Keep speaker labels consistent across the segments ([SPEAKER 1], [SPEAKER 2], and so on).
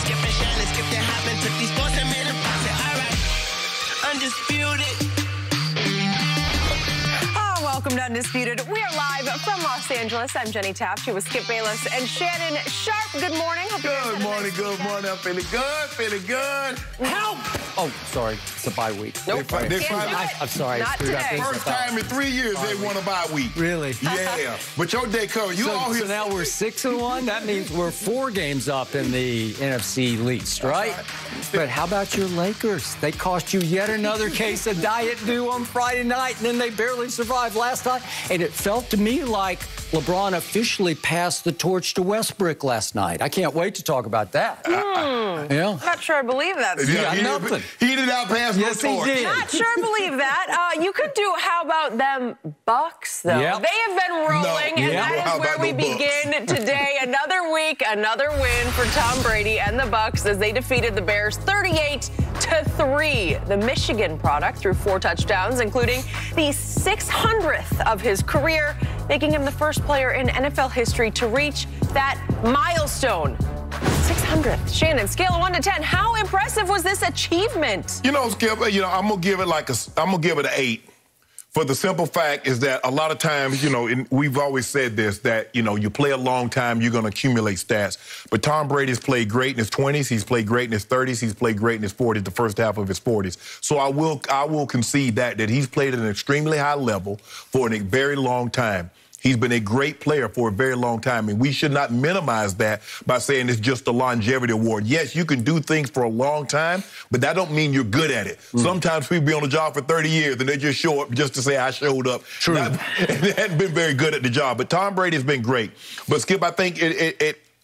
[SPEAKER 1] Skip and Shannon, skip that happen. Took these sports and made them box it. All right. Undisputed.
[SPEAKER 2] Welcome to Undisputed. We are live from Los Angeles. I'm Jenny Taft. She was Skip Bayless and Shannon Sharp. Good morning.
[SPEAKER 3] Good morning. I'm feeling good.
[SPEAKER 4] Help! Oh, sorry. It's a bye week.
[SPEAKER 2] Nope.
[SPEAKER 4] I'm sorry.
[SPEAKER 2] Not today.
[SPEAKER 3] First time in 3 years they won a bye week.
[SPEAKER 4] Really?
[SPEAKER 3] Yeah. But your day covered.
[SPEAKER 4] So now we're 6-1. That means we're 4 games up in the NFC East, right? But how about your Lakers? They cost you yet another case of Diet Dew on Friday night, and then they barely survived last night. And it felt to me like LeBron officially passed the torch to Westbrook last night. I can't wait to talk about that. Yeah.
[SPEAKER 2] Not sure I believe that.
[SPEAKER 4] Nothing.
[SPEAKER 3] He did not pass no torch.
[SPEAKER 4] Yes, he did.
[SPEAKER 2] Not sure I believe that. You could do, how about them Bucks, though?
[SPEAKER 4] Yep.
[SPEAKER 2] They have been rolling, and that is where we begin today. Another week, another win for Tom Brady and the Bucks as they defeated the Bears 38-3. The Michigan product threw 4 touchdowns, including the 600th of his career, making him the first player in NFL history to reach that milestone. 600th. Shannon, scale of 1 to 10. How impressive was this achievement?
[SPEAKER 3] You know, Skip, I'm gonna give it an 8. For the simple fact is that a lot of times, we've always said this, that, you play a long time, you're going to accumulate stats. But Tom Brady's played great in his 20s. He's played great in his 30s. He's played great in his 40s, the first half of his 40s. So I will concede that he's played at an extremely high level for a very long time. He's been a great player for a very long time, and we should not minimize that by saying it's just a longevity award. Yes, you can do things for a long time, but that don't mean you're good at it. Sometimes people be on the job for 30 years, and they just show up just to say, I showed up.
[SPEAKER 4] True.
[SPEAKER 3] They hadn't been very good at the job, but Tom Brady's been great. But, Skip, I think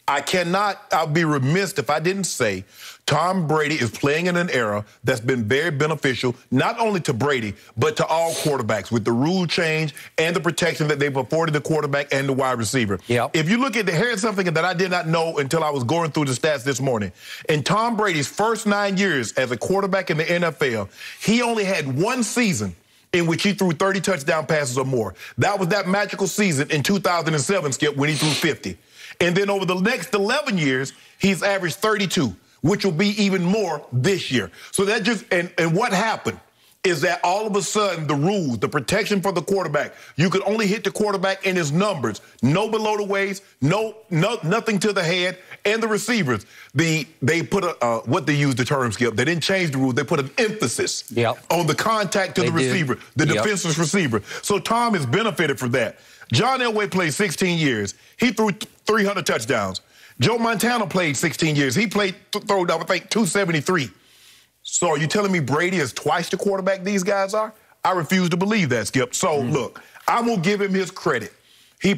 [SPEAKER 3] I'll be remiss if I didn't say Tom Brady is playing in an era that's been very beneficial, not only to Brady, but to all quarterbacks with the rule change and the protection that they've afforded the quarterback and the wide receiver.
[SPEAKER 4] Yep.
[SPEAKER 3] If you look at here's something that I did not know until I was going through the stats this morning. In Tom Brady's first 9 years as a quarterback in the NFL, he only had 1 season in which he threw 30 touchdown passes or more. That was that magical season in 2007, Skip, when he threw 50. And then over the next 11 years, he's averaged 32, which will be even more this year. So that just, and what happened is that all of a sudden the rules, the protection for the quarterback, you could only hit the quarterback in his numbers, no below the waist, nothing to the head, and the receivers. They put what they used the term, Skip, they didn't change the rules, they put an emphasis on the contact to the receiver, the defenseless receiver. So Tom has benefited from that. John Elway played 16 years. He threw 300 touchdowns. Joe Montana played 16 years. He threw, I think, 273. So are you telling me Brady is twice the quarterback these guys are? I refuse to believe that, Skip. So, look, I'm going to give him his credit. He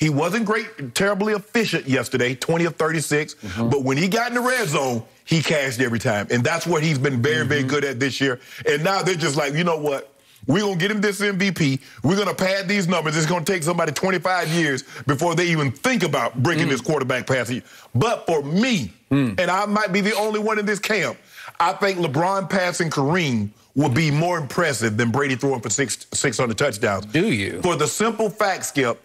[SPEAKER 3] wasn't great, terribly efficient yesterday, 20 of 36. But when he got in the red zone, he cashed every time. And that's what he's been very, very good at this year. And now they're just like, you know what? We're going to get him this MVP. We're going to pad these numbers. It's going to take somebody 25 years before they even think about breaking this quarterback pass. But for me, and I might be the only one in this camp, I think LeBron passing Kareem would be more impressive than Brady throwing for 600 touchdowns.
[SPEAKER 4] Do you?
[SPEAKER 3] For the simple fact, Skip,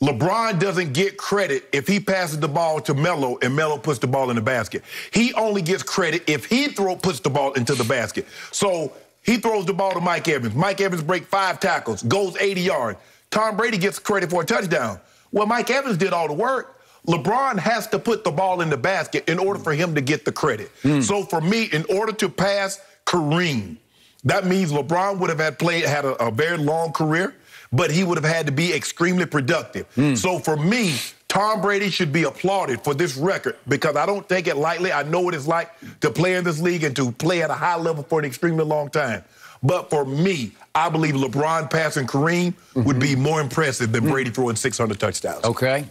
[SPEAKER 3] LeBron doesn't get credit if he passes the ball to Melo and Melo puts the ball in the basket. He only gets credit if he puts the ball into the basket. So he throws the ball to Mike Evans. Mike Evans breaks 5 tackles, goes 80 yards. Tom Brady gets credit for a touchdown. Well, Mike Evans did all the work. LeBron has to put the ball in the basket in order for him to get the credit. So for me, in order to pass Kareem, that means LeBron would have had a very long career, but he would have had to be extremely productive. So for me, Tom Brady should be applauded for this record because I don't take it lightly. I know what it's like to play in this league and to play at a high level for an extremely long time. But for me, I believe LeBron passing Kareem would be more impressive than Brady throwing 600 touchdowns.
[SPEAKER 4] Okay.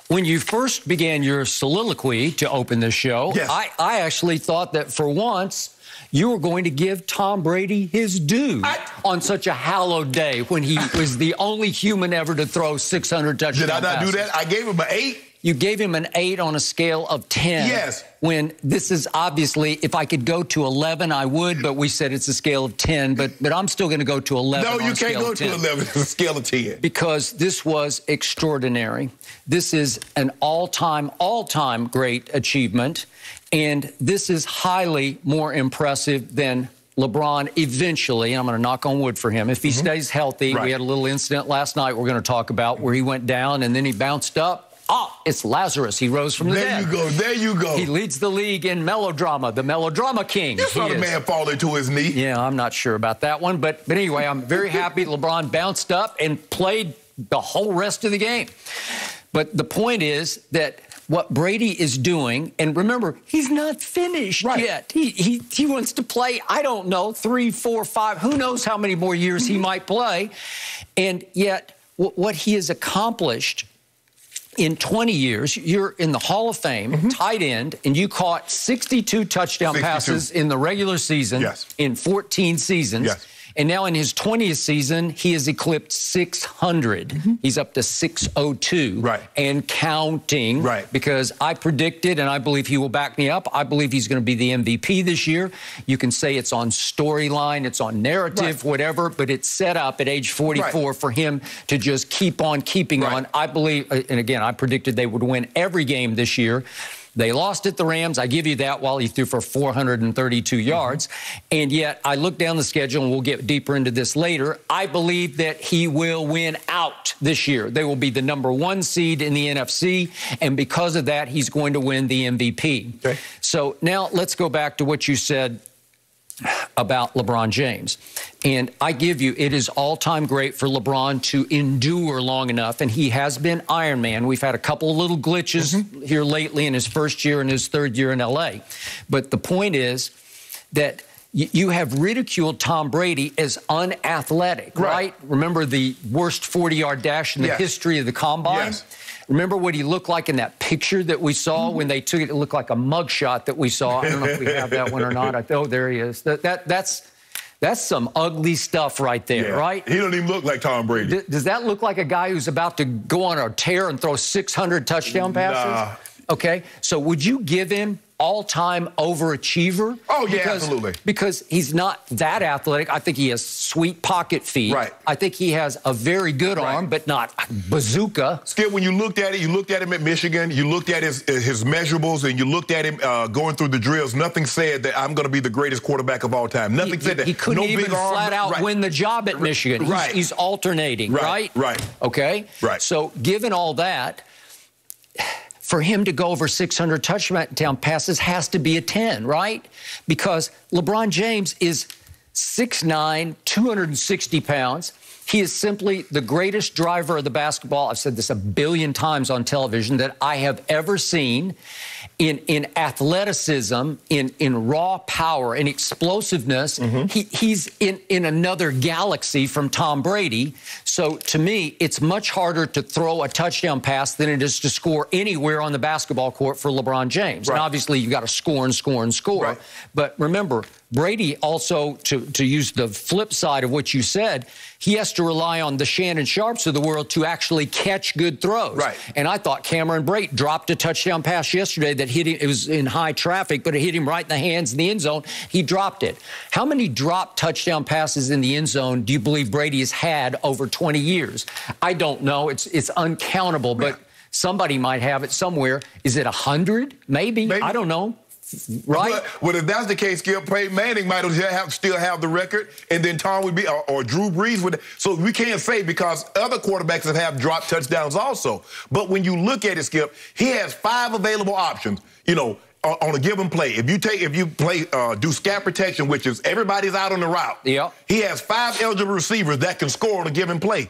[SPEAKER 4] When you first began your soliloquy to open this show, I actually thought that for once you were going to give Tom Brady his due on such a hallowed day when he was the only human ever to throw 600 touchdowns.
[SPEAKER 3] Did I not do that? I gave him an 8.
[SPEAKER 4] you gave him an 8 on a scale of 10.
[SPEAKER 3] Yes.
[SPEAKER 4] When this is obviously, if I could go to 11, I would, but we said it's a scale of 10. But I'm still going to go to 11.
[SPEAKER 3] No, you can't go to 11. It's a scale of 10.
[SPEAKER 4] Because this was extraordinary. This is an all-time great achievement. And this is highly more impressive than LeBron eventually, and I'm going to knock on wood for him, if he stays healthy.
[SPEAKER 3] Right.
[SPEAKER 4] We had a little incident last night we're going to talk about where he went down and then he bounced up. It's Lazarus. He rose from the dead.
[SPEAKER 3] There you go. There you go.
[SPEAKER 4] He leads the league in melodrama, the melodrama king.
[SPEAKER 3] You saw the man fall into his knee.
[SPEAKER 4] Yeah, I'm not sure about that one. But anyway, I'm very happy LeBron bounced up and played the whole rest of the game. But the point is that what Brady is doing, and remember, he's not finished yet. He wants to play, I don't know, 3, 4, 5, who knows how many more years he might play. And yet, what he has accomplished in 20 years, you're in the Hall of Fame, tight end, and you caught 62 touchdown passes in the regular season in 14 seasons.
[SPEAKER 3] Yes.
[SPEAKER 4] And now in his 20th season, he has eclipsed 600. He's up to 602 and counting. Because I predicted, and I believe he will back me up, I believe he's going to be the MVP this year. You can say it's on storyline, it's on narrative, whatever, but it's set up at age 44 for him to just keep on keeping on. I believe, and again, I predicted they would win every game this year. They lost at the Rams. I give you that while he threw for 432 yards. And yet, I look down the schedule, and we'll get deeper into this later. I believe that he will win out this year. They will be the #1 seed in the NFC, and because of that, he's going to win the MVP. So now let's go back to what you said about LeBron James. And I give you, it is all-time great for LeBron to endure long enough, and he has been Iron Man. We've had a couple of little glitches here lately in his first year and his third year in L.A. But the point is that you have ridiculed Tom Brady as unathletic, right? Remember the worst 40-yard dash in the history of the Combine? Remember what he looked like in that picture that we saw when they took it? It looked like a mugshot that we saw. I don't know if we have that one or not. Oh, there he is. That's some ugly stuff right there, right?
[SPEAKER 3] He don't even look like Tom Brady.
[SPEAKER 4] Does that look like a guy who's about to go on a tear and throw 600 touchdown passes?
[SPEAKER 3] Nah.
[SPEAKER 4] Okay, so would you give him all-time overachiever?
[SPEAKER 3] Oh, yeah, absolutely.
[SPEAKER 4] Because he's not that athletic. I think he has sweet pocket feet. I think he has a very good arm, but not bazooka.
[SPEAKER 3] Skip, when you looked at it, you looked at him at Michigan, you looked at his measurables, and you looked at him going through the drills. Nothing said that I'm going to be the greatest quarterback of all time. Nothing said that.
[SPEAKER 4] He couldn't even flat out win the job at Michigan. He's alternating, right? Okay? So given all that, for him to go over 600 touchdown passes has to be a 10, right? Because LeBron James is 6'9", 260 pounds. He is simply the greatest driver of the basketball. I've said this a billion times on television that I have ever seen in athleticism, in raw power, in explosiveness. He's in another galaxy from Tom Brady. So to me, it's much harder to throw a touchdown pass than it is to score anywhere on the basketball court for LeBron James. And obviously, you've got to score and score and score. But remember, Brady also, to use the flip side of what you said, he has to rely on the Shannon Sharps of the world to actually catch good throws. And I thought Cameron Brate dropped a touchdown pass yesterday that hit him. It was in high traffic, but it hit him right in the hands in the end zone. He dropped it. How many dropped touchdown passes in the end zone do you believe Brady has had over 20 years? I don't know. It's uncountable, but somebody might have it somewhere. Is it 100? Maybe. I don't know. Well,
[SPEAKER 3] if that's the case, Skip, Peyton Manning might still have the record, and then Tom would be, or Drew Brees would. So we can't say because other quarterbacks have dropped touchdowns also. But when you look at it, Skip, he has 5 available options, you know, on a given play. If you play do scat protection, which is everybody's out on the route, he has 5 eligible receivers that can score on a given play.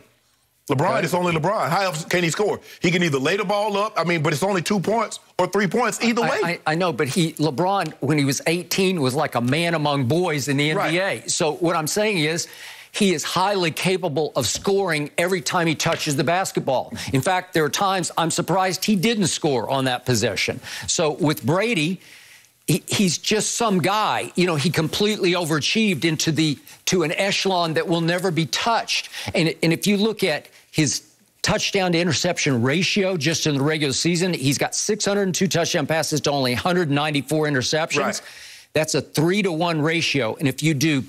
[SPEAKER 3] LeBron, it's only LeBron. How else can he score? He can either lay the ball up, but it's only 2 points or 3 points either way.
[SPEAKER 4] I know, but LeBron, when he was 18, was like a man among boys in the NBA. So what I'm saying is he is highly capable of scoring every time he touches the basketball. In fact, there are times I'm surprised he didn't score on that possession. So with Brady, he's just some guy. You know, he completely overachieved into an echelon that will never be touched. And if you look at his touchdown to interception ratio just in the regular season, he's got 602 touchdown passes to only 194 interceptions.
[SPEAKER 3] Right.
[SPEAKER 4] That's a 3-to-1 ratio. And if you do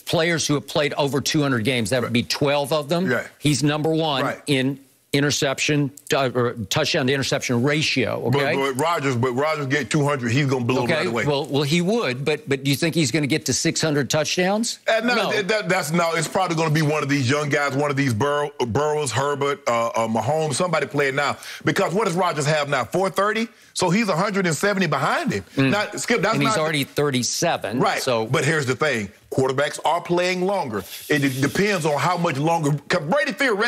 [SPEAKER 4] players who have played over 200 games, that would be 12 of them.
[SPEAKER 3] Right.
[SPEAKER 4] He's number one in interception or touchdown to interception ratio. Okay,
[SPEAKER 3] but Rodgers get 200, he's going to blow right away.
[SPEAKER 4] Well, he would, but do you think he's going to get to 600 touchdowns?
[SPEAKER 3] No. It's probably going to be one of these young guys, one of these Burrows, Herbert, Mahomes, somebody playing now. Because what does Rodgers have now? 430. So he's 170 behind him. Now, Skip,
[SPEAKER 4] and he's already 37.
[SPEAKER 3] Right.
[SPEAKER 4] So,
[SPEAKER 3] but here's the thing: quarterbacks are playing longer. It depends on how much longer. Because Brady theoretically